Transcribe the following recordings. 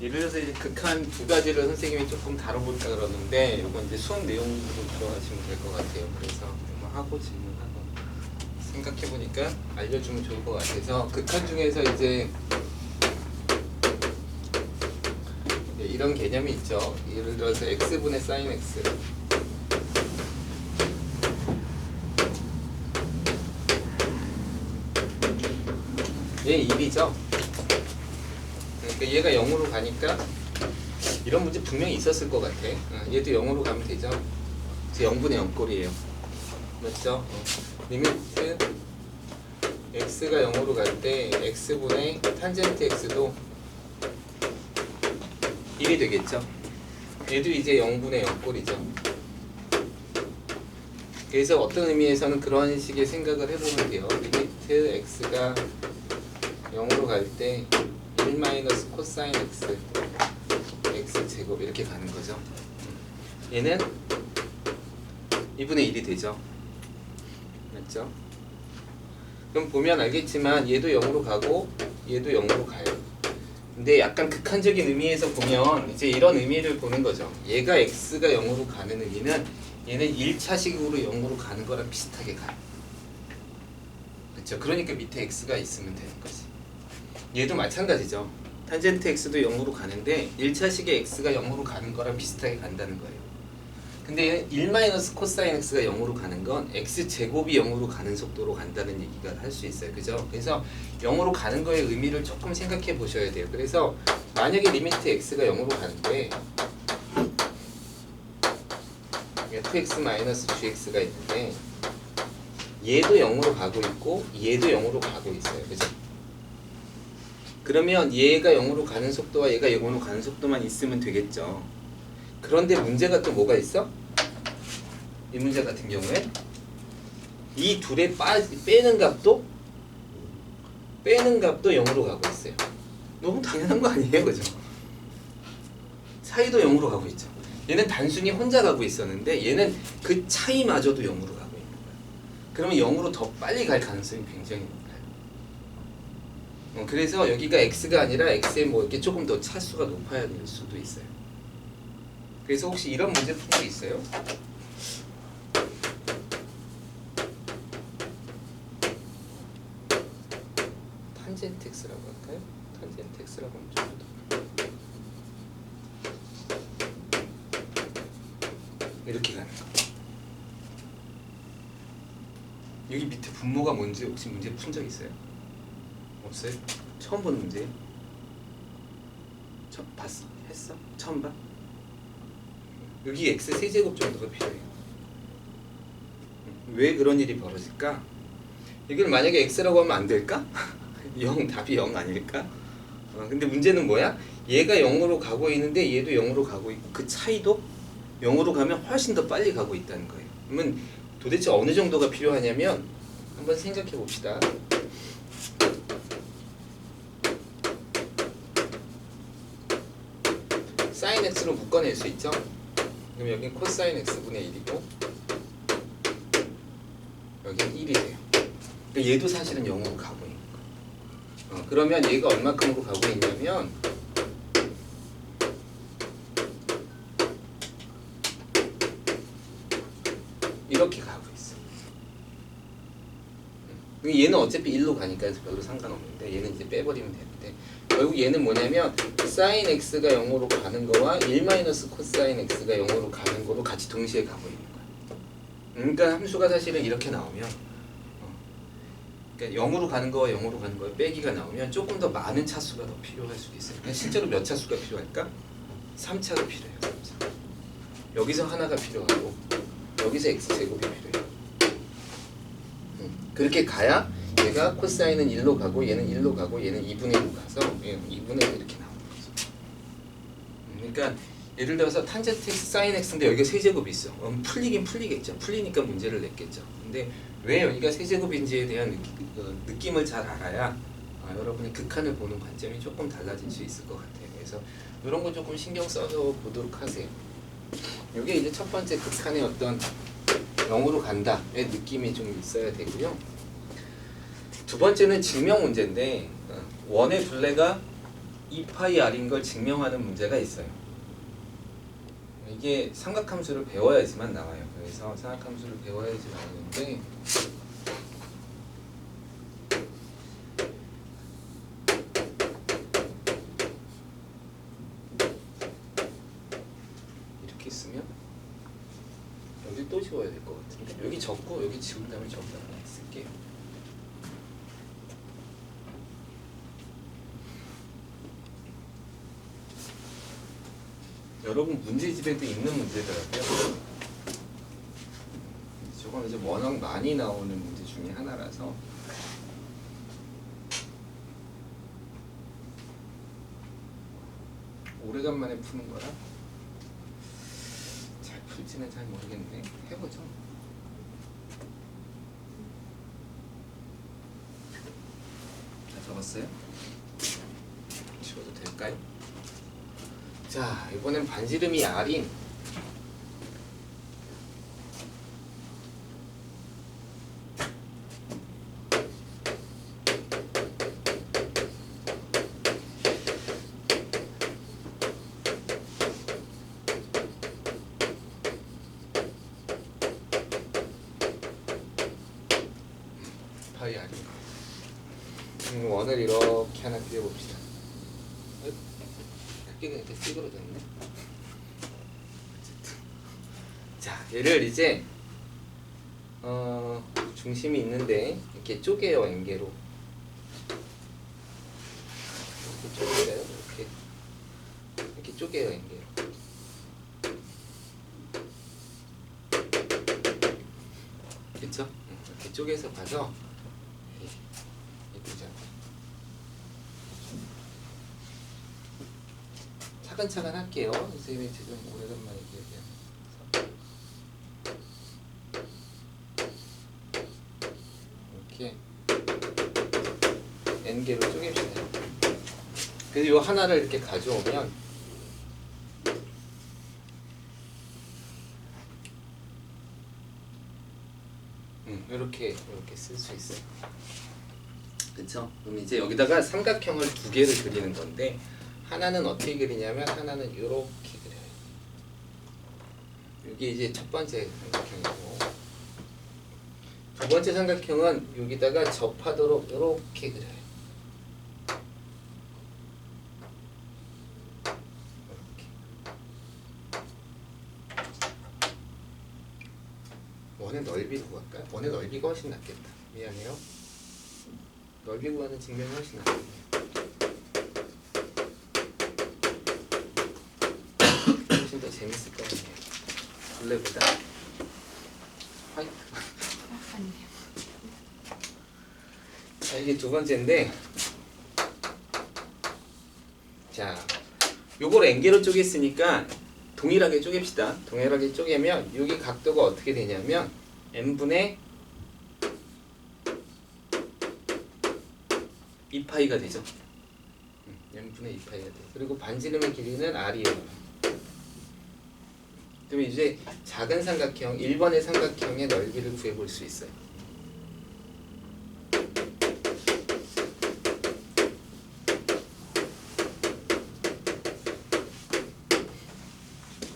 예를 들어서 이제 극한 두 가지를 선생님이 조금 다뤄볼까 그러는데 이건 이제 수업 내용으로 들어가시면 될 것 같아요. 그래서 뭐 하고 질문하고 생각해 보니까 알려주면 좋을 것 같아서 극한 중에서 이제 이런 개념이 있죠. 예를 들어서 x분의 sin x 얘 1이죠. 그러니까 얘가 0으로 가니까 이런 문제 분명히 있었을 것 같아. 얘도 0으로 가면 되죠. 이제 0분의 0꼴이에요. 맞죠? 리미트 x가 0으로 갈 때 x분의 탄젠트 x도 1이 되겠죠. 얘도 이제 0분의 0꼴이죠. 그래서 어떤 의미에서는 그런 식의 생각을 해보면 돼요. 리미트 x가 0으로 갈 때 1 마이너스 코사인 x x제곱 이렇게 가는 거죠. 얘는 2분의 1이 되죠. 맞죠? 그럼 보면 알겠지만 얘도 0으로 가고 얘도 0으로 가요. 근데 약간 극한적인 의미에서 보면 이제 이런 의미를 보는 거죠. 얘가 x가 0으로 가는 의미는 얘는 1차식으로 0으로 가는 거랑 비슷하게 가요. 그렇죠? 그러니까 밑에 x가 있으면 되는 거지. 얘도 마찬가지죠. 탄젠트 x도 0으로 가는데 1차식의 x가 0으로 가는 거랑 비슷하게 간다는 거예요. 근데 1 마이너스 코사인 x가 0으로 가는 건 x제곱이 0으로 가는 속도로 간다는 얘기가 할 수 있어요. 그죠? 그래서 0으로 가는 거의 의미를 조금 생각해 보셔야 돼요. 그래서 만약에 리미트 x가 0으로 가는데 fx 마이너스 gx가 있는데 얘도 0으로 가고 있고 얘도 0으로 가고 있어요. 그죠? 그러면 얘가 0으로 가는 속도와 얘가 0으로 가는 속도만 있으면 되겠죠. 그런데 문제가 또 뭐가 있어? 이 문제 같은 경우에 이 둘의 빼는 값도 0으로 가고 있어요. 너무 당연한 거 아니에요? 그죠? 차이도 0으로 가고 있죠. 얘는 단순히 혼자 가고 있었는데 얘는 그 차이마저도 0으로 가고 있는 거야. 그러면 0으로 더 빨리 갈 가능성이 굉장히 높아요. 그래서 여기가 x가 아니라 x에 뭐 이렇게 조금 더 차수가 높아야 될 수도 있어요. 그래서 혹시 이런 문제 푼 거 있어요? 탄젠트 x라고 할까요? 탄젠트 x라고 하면 좀 더 이렇게 가는 거. 여기 밑에 분모가 뭔지 혹시 문제 푼 적 있어요? 없어요? 처음 보는 문제예요? 봤어? 했어? 처음 봐? 여기 x 세제곱 정도가 필요해요. 왜 그런 일이 벌어질까? 이걸 만약에 x라고 하면 안 될까? 0 답이 0 아닐까? 근데 문제는 뭐야? 얘가 0으로 가고 있는데 얘도 0으로 가고 있고 그 차이도 0으로 가면 훨씬 더 빨리 가고 있다는 거예요. 그러면 도대체 어느 정도가 필요하냐면 한번 생각해 봅시다. sin x로 묶어낼 수 있죠? 그럼 여긴 코사인 x분의 1이고 여기는 1이 돼요. 그러니까 얘도 사실은 0으로 가고 있는 거예요. 그러면 얘가 얼마큼으로 가고 있냐면 이렇게 가고 있어요. 얘는 어차피 1로 가니까 별로 상관없는데 얘는 이제 빼버리면 되는데 결국 얘는 뭐냐면 sin x가 0으로 가는 거와 1 마이너스 코사인 x가 0으로 가는 거로 같이 동시에 가고 있는 거야. 그러니까 함수가 사실은 이렇게 나오면 그러니까 0으로 가는 거와 0으로 가는 거에 빼기가 나오면 조금 더 많은 차수가 더 필요할 수도 있어요. 그러니까 실제로 몇 차수가 필요할까? 3차가 필요해요. 3차. 여기서 하나가 필요하고 여기서 x제곱이 필요해요. 그렇게 가야 얘가 코사인은 1로 가고 얘는 1로 가고 얘는 2분의 1로 가서 2분의 1 이렇게 나오는 거죠. 그러니까 예를 들어서 탄젠트 x 사인 x인데 여기가 세제곱이 있어. 풀리긴 풀리겠죠. 풀리니까 문제를 냈겠죠. 근데 왜 여기가 세제곱인지에 대한 느낌을 잘 알아야 여러분이 극한을 보는 관점이 조금 달라질 수 있을 것 같아요. 그래서 이런 거 조금 신경 써서 보도록 하세요. 이게 이제 첫 번째 극한의 어떤 0으로 간다의 느낌이 좀 있어야 되고요. 두 번째는 증명 문제인데 원의 둘레가 2파이 r인 걸 증명하는 문제가 있어요. 이게 삼각함수를 배워야지만 나와요. 그래서 삼각함수를 배워야지 나오는데 이렇게 쓰면 여기 또 지워야 될 것 같은데 여기 적고 여기 지운 다음에 적다가 쓸게요. 여러분 문제집에도 있는 문제더라고요. 저건 이제 워낙 많이 나오는 문제 중에 하나라서 오래간만에 푸는 거라 잘 풀지는 잘 모르겠는데 해보죠. 다 적었어요? 지워도 될까요? 자, 이번엔 반지름이 r인 파이 r인 원을 이렇게 하나 그려봅시다. 크게 이렇게 찌그러졌네. 자, 얘를 이제 중심이 있는데 이렇게 쪼개요. N개로 이렇게 쪼개요. 이렇게 쪼개요. N개로. 그쵸? 이렇게 쪼개서 봐서 예쁘죠? 차근차근 할게요. 선생님이 지금 오래간만에 기억해요. 이렇게 N개로 쪼갭시다. 그래서 이 하나를 이렇게 가져오면 이렇게 쓸 수 있어요. 그쵸? 그럼 이제 여기다가 삼각형을 두 개를 그리는 건데 하나는 어떻게 그리냐면 하나는 이렇게 그려요. 이게 이제 첫 번째 삼각형이고 두 번째 삼각형은 여기다가 접하도록 이렇게 그려요. 이렇게. 원의 넓이로 구할까요? 원의 넓이가 훨씬 낫겠다. 미안해요. 넓이 구하는 증명이 훨씬 낫겠네요. 훨씬 더 재밌을 것 같네요. 블랙보다 화이트. 자, 이게 두 번째인데, 자, 요걸 N개로 쪼갰으니까 동일하게 쪼갭시다. 동일하게 쪼개면 여기 각도가 어떻게 되냐면 n분의 2파이가 되죠. n분의 2파이가 돼. 그리고 반지름의 길이는 r이에요. 그러면 이제 작은 삼각형, 1번의 삼각형의 넓이를 구해볼 수 있어요.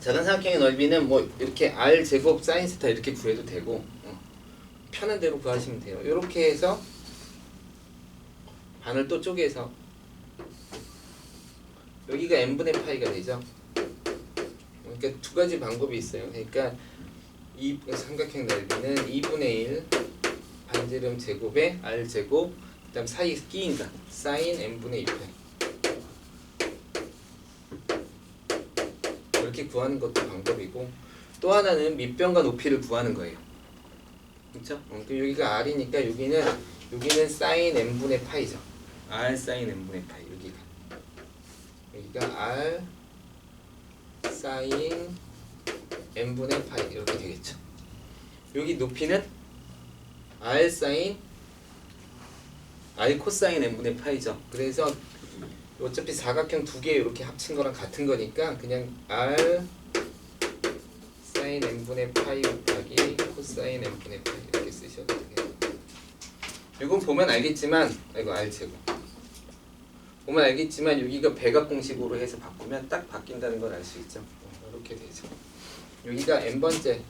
작은 삼각형의 넓이는 뭐 이렇게 r 제곱 사인 세타 이렇게 구해도 되고 편한 대로 구하시면 돼요. 이렇게 해서 반을 또 쪼개서 여기가 n분의 파이가 되죠. 그러니까 두 가지 방법이 있어요. 그러니까 이 삼각형 넓이는 2분의 1 반지름 제곱에 r 제곱 그다음 사이 끼인다. 사인 n분의 2파이 이렇게 구하는 것도 방법이고 또 하나는 밑변과 높이를 구하는 거예요. 그렇죠? 여기가 r이니까 여기는 사인 n분의 파이죠. r 사인 n분의 파이 여기가 r 사인 n분의 파이 이렇게 되겠죠. 여기 높이는 r 사인 r 코사인 n분의 파이죠. 그래서 어차피 사각형 두 개 이렇게 합친 거랑 같은 거니까 그냥 r 사인 n분의 파이 곱하기 코사인 n분의 파이 이렇게 쓰셔도 되겠네요. 이건 보면 알겠지만 이거 r 제곱 보면 알겠지만 여기가 배각 공식으로 해서 바꾸면 딱 바뀐다는 걸 알 수 있죠. 이렇게 되죠. 여기가 n번째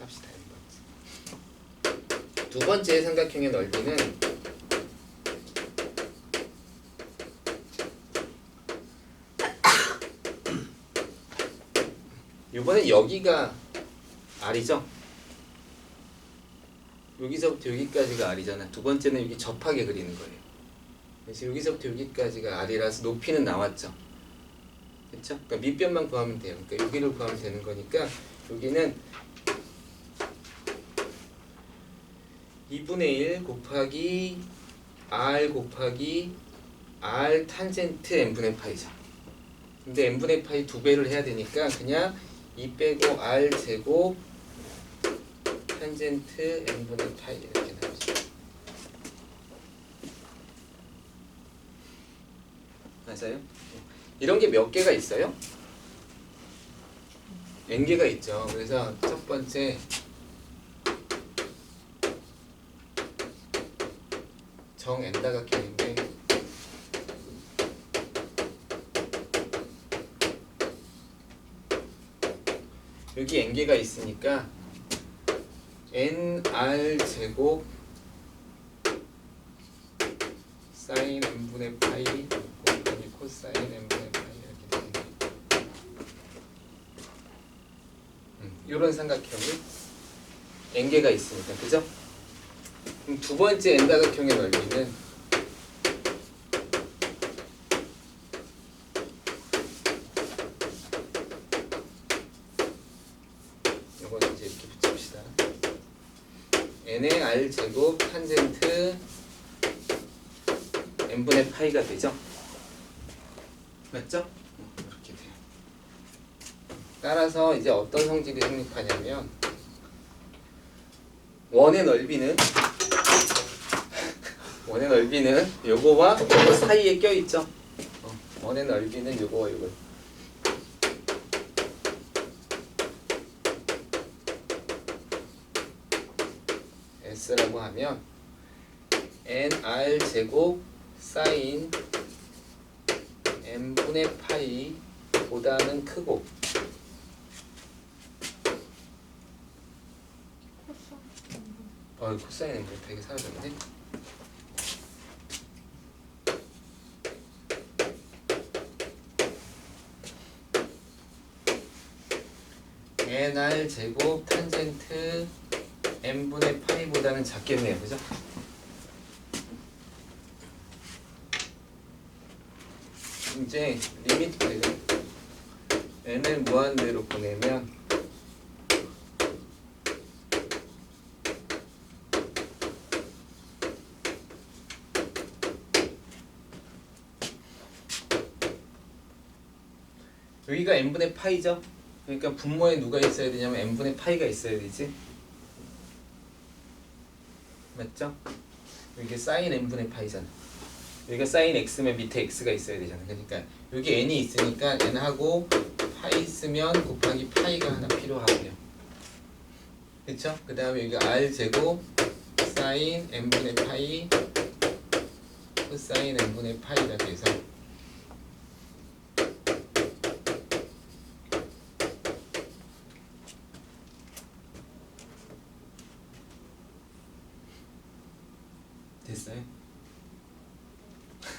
합시다. n번째. 두 번째 삼각형의 넓이는 이번엔 여기가 R이죠? 여기서부터 여기까지가 R이잖아. 두 번째는 여기 접하게 그리는 거예요. 그래서 여기서부터 여기까지가 R이라서 높이는 나왔죠. 그렇죠? 그러니까 밑변만 구하면 돼요. 그러니까 여기를 구하면 되는 거니까 여기는 2분의 1 곱하기 R 곱하기 R 탄젠트 n분의 파이죠. 근데 n분의 파이 2배를 해야 되니까 그냥 2 빼고 R 제곱 탄젠트 n분의 파이 이렇게 나오죠. 맞아요? 이런 게 몇 개가 있어요? n개가 있죠. 그래서 첫 번째 정 n다각형인데 여기 n개가 있으니까 nr 제곱 사인 n분의 파이 곱하기 코사인 n분의 파이 이렇게 되는 거예요. 이런 삼각형이 n개가 있으니까, 그죠? 그럼 두 번째 n다각형의 넓이는 이거는 이제 이렇게 붙입시다. n의 r 제곱 탄젠트 n분의 파이가 되죠? 맞죠? 이렇게 돼요. 따라서 이제 어떤 성질이 성립하냐면 원의 넓이는 요거와 요거 사이에 껴있죠? 원의 넓이는 요거와 요거 S라고 하면 nr 제곱 사인 n분의 파이 보다는 크고 코사인 n분의 파이가 사라졌네. nr 제곱 탄젠트 n분의 파이보다는 작겠네요, 그죠? 이제 리미트를 n을 무한대로 보내면 여기가 n분의 파이죠? 그러니까 분모에 누가 있어야 되냐면 n분의 파이가 있어야 되지. 맞죠? 이게 사인 n분의 파이잖아. 여기가 사인 x면 밑에 x가 있어야 되잖아. 그러니까 여기 n이 있으니까 n하고 파이 있으면 곱하기 파이가 하나 필요하고요. 그쵸? 그 다음에 여기가 r 제곱 사인 n분의 파이 코사인 n분의 파이가 돼서 됐어요?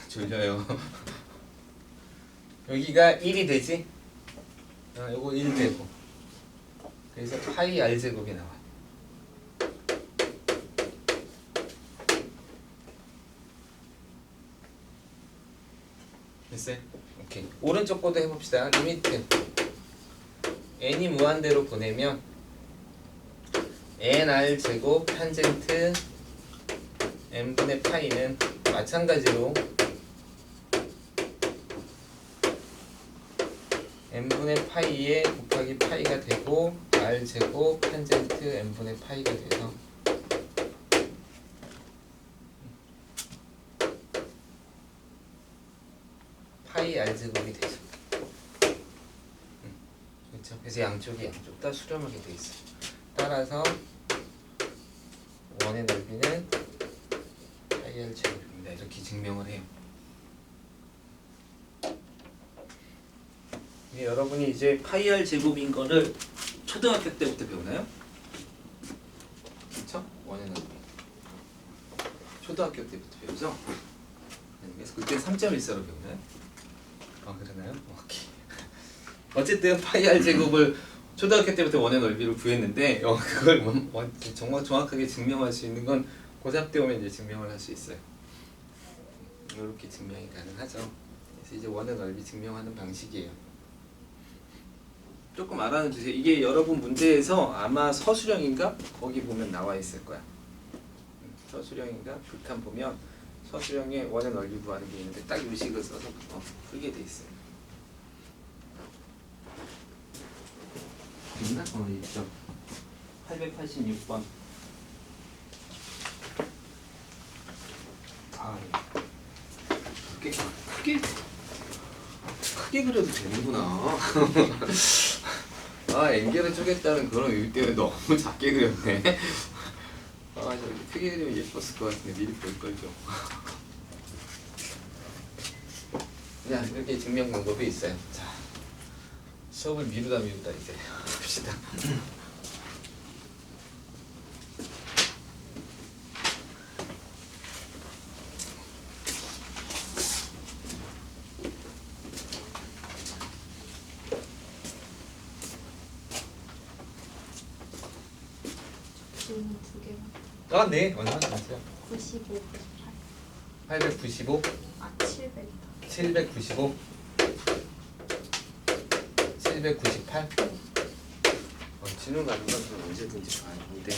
졸려요. 여기가 1이 되지? 요거 1 되고 그래서 파이 r제곱이 나와. 됐어요? 오케이. 오른쪽 거도 해봅시다. 리미트 n이 무한대로 보내면 nr 제곱 탄젠트 n분의 파이는 마찬가지로 n분의 파이에 곱하기 파이가 되고 r 제곱 탄젠트 n분의 파이가 돼서 파이 r 제곱이 되죠. 그렇죠. 그래서 양쪽 다 수렴하게 돼 있어요. 따라서 원의 넓이는 파이 r 제곱입니다. 됩니다. 이렇게 증명을 해요. 네, 여러분이 이제 파이 r 제곱인 거를 초등학교 때부터 배우나요? 그렇죠? 원의 넓이. 초등학교 때부터 배우죠? 그래서 그때 3.14로 배우나요? 그러나요? 오케이. 어쨌든 파이 r 제곱을 초등학교 때부터 원의 넓이를 구했는데 그걸 정말 정확하게 증명할 수 있는 건 고3 때 오면 이제 증명을 할 수 있어요. 이렇게 증명이 가능하죠. 그래서 이제 원의 넓이 증명하는 방식이에요. 조금 알아는 주세요. 이게 여러분 문제에서 아마 서술형인가? 거기 보면 나와 있을 거야. 서술형인가? 극한 보면 서술형에 원의 넓이 구하는 게 있는데 딱 이 식을 써서 풀게 돼 있어요. 있나? 있죠. 886번. 크게 그려도 되는구나. 앵겔을 쪼갰다는 그런 의미 때문에 너무 작게 그렸네. 저렇게 크게 그리면 예뻤을 것 같은데 미리 볼걸 좀. 그냥 이렇게 증명 방법이 있어요. 자, 수업을 미루다 이제 합시다. 두 개만. 네. 얼마나 되세요? 95, 895? 700. 795? 798? 진우 가는 건 언제든지 봐요. 근데